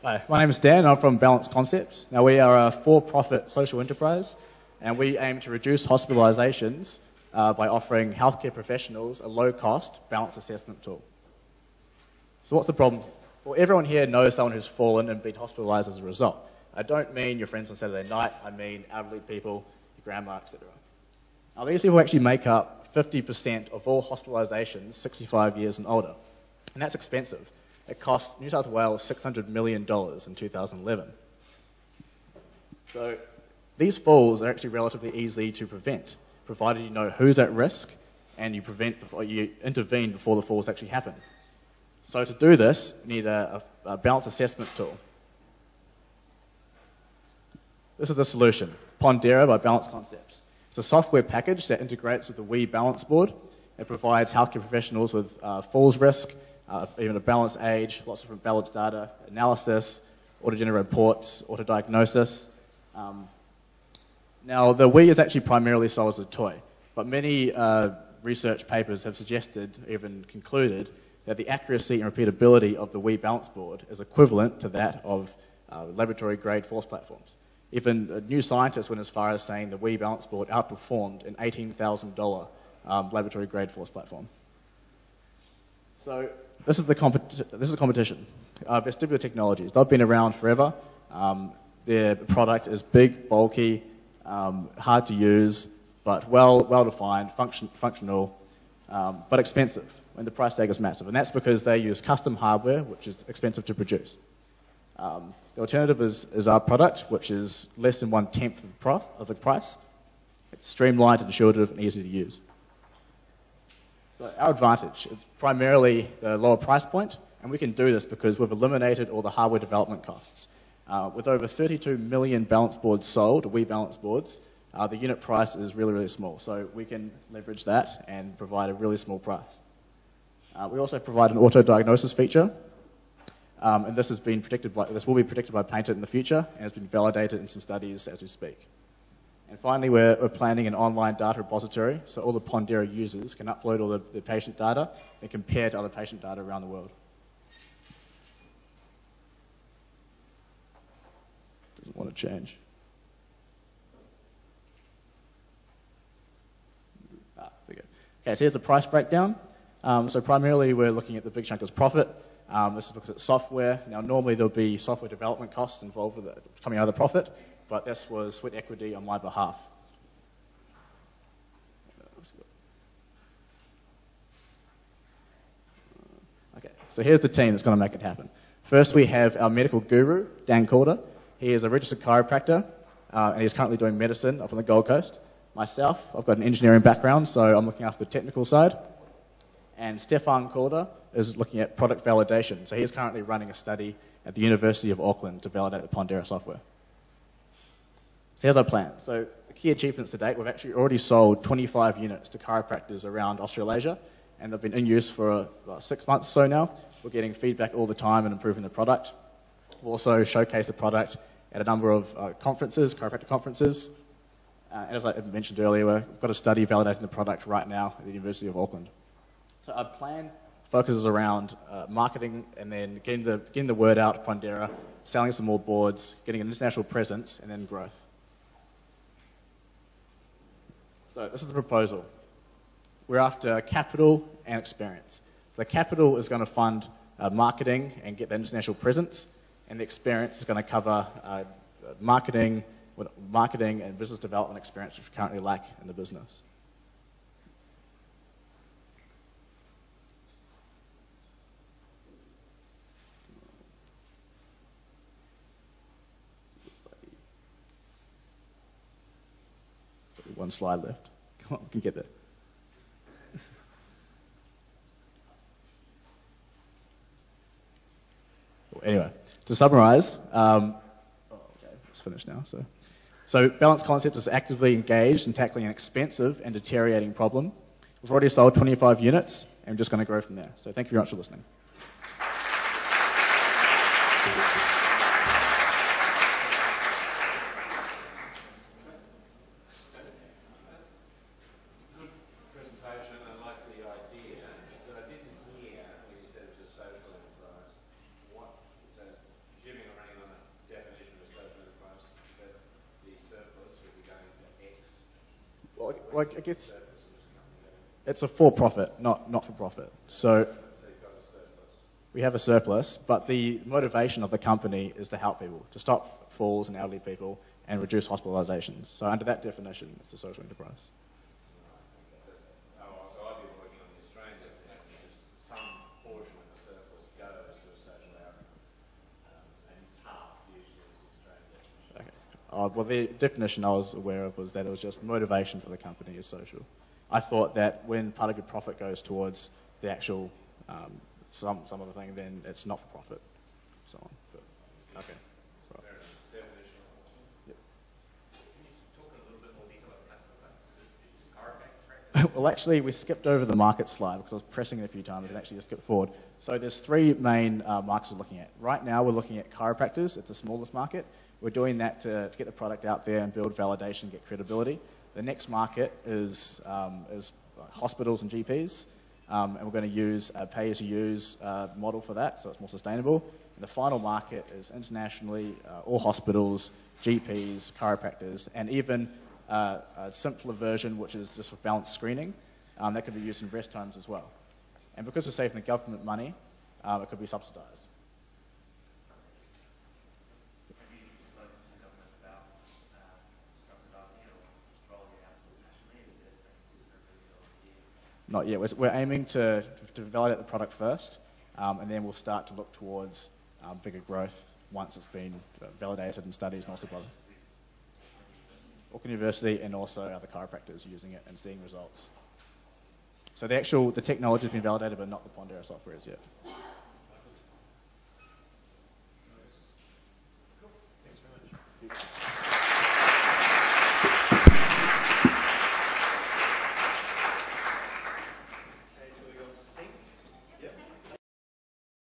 Hi, my name is Dan. I'm from Balance Concepts. Now, we are a for-profit social enterprise, and we aim to reduce hospitalizations by offering healthcare professionals a low-cost balance assessment tool. So what's the problem? Well, everyone here knows someone who's fallen and been hospitalized as a result. I don't mean your friends on Saturday night. I mean elderly people, your grandma, etc. Now, these people actually make up 50% of all hospitalizations 65 years and older, and that's expensive. It cost New South Wales $600 million in 2011. So these falls are actually relatively easy to prevent, provided you know who's at risk and you intervene before the falls actually happen. So to do this, you need a balance assessment tool. This is the solution, Pondera by Balance Concepts. It's a software package that integrates with the Wii Balance Board. It provides healthcare professionals with falls risk, even a balance age, lots of different balance data, analysis, auto-generated reports, auto-diagnosis. Now, the Wii is actually primarily sold as a toy, but many research papers have suggested, even concluded, that the accuracy and repeatability of the Wii Balance Board is equivalent to that of laboratory-grade force platforms. Even New Scientist went as far as saying the Wii Balance Board outperformed an $18,000 laboratory-grade force platform. So this is the competition. Vestibular Technologies. They've been around forever. Their product is big, bulky, hard to use, but well-defined, functional, but expensive. And the price tag is massive. And that's because they use custom hardware, which is expensive to produce. The alternative is our product, which is less than 1/10 of the price. It's streamlined, intuitive, and easy to use. So our advantage is primarily the lower price point, and we can do this because we've eliminated all the hardware development costs. With over 32 million balance boards sold, Wii balance boards, the unit price is really, really small. So we can leverage that and provide a really small price. We also provide an auto-diagnosis feature, and this will be predicted by Painter in the future, and it's been validated in some studies as we speak. And finally, we're planning an online data repository, so all the Pondera users can upload all the patient data and compare to other patient data around the world. Doesn't want to change. There we go. Okay, so here's the price breakdown. So primarily, we're looking at the big chunk as profit. This looks at software. Now, normally there'll be software development costs involved with it coming out of the profit, but this was sweat equity on my behalf. Okay, so here's the team that's going to make it happen. First, we have our medical guru, Dan Calder. He is a registered chiropractor, and he's currently doing medicine up on the Gold Coast. Myself, I've got an engineering background, so I'm looking after the technical side. And Stefan Calder is looking at product validation. So he's currently running a study at the University of Auckland to validate the Pondera software. So here's our plan. So the key achievements to date, we've actually already sold 25 units to chiropractors around Australasia, and they've been in use for about 6 months or so now. We're getting feedback all the time and improving the product. We've also showcased the product at a number of conferences, chiropractic conferences. And as I mentioned earlier, we've got a study validating the product right now at the University of Auckland. So our plan focuses around marketing and then getting the word out of Pondera, selling some more boards, getting an international presence, and then growth. So this is the proposal. We're after capital and experience. So the capital is going to fund marketing and get the international presence, and the experience is going to cover marketing and business development experience, which we currently lack in the business. One slide left. Come on, we can get there. Well, anyway, to summarize, okay, it's finished now. So Balance Concepts is actively engaged in tackling an expensive and deteriorating problem. We've already sold 25 units, and we're just going to grow from there. So thank you very much for listening. Giving Well, I guess it's a for-profit, not for profit. So we have a surplus, but the motivation of the company is to help people, to stop falls in elderly people and reduce hospitalizations. So under that definition, it's a social enterprise. Well, the definition I was aware of was that it was just motivation for the company is social. I thought that when part of your profit goes towards the actual some other thing, then it's not for profit, so on. But, okay. Right. Yep. Can you talk a little bit more detail about the customer base? Is it just chiropractic? Well, actually, we skipped over the market slide because I was pressing it a few times and actually just skipped forward. So there's three main markets we're looking at. Right now, we're looking at chiropractors. It's the smallest market. We're doing that to get the product out there and build validation, get credibility. The next market is hospitals and GPs, and we're going to use a pay-as-you-use model for that, so it's more sustainable. And the final market is internationally, all hospitals, GPs, chiropractors, and even a simpler version, which is just for balanced screening, that could be used in rest homes as well. And because we're saving the government money, it could be subsidized. Not yet. We're aiming to validate the product first, and then we'll start to look towards bigger growth once it's been validated in studies and also by Auckland University and also other chiropractors using it and seeing results. So the technology has been validated, but not the Pondera software as yet.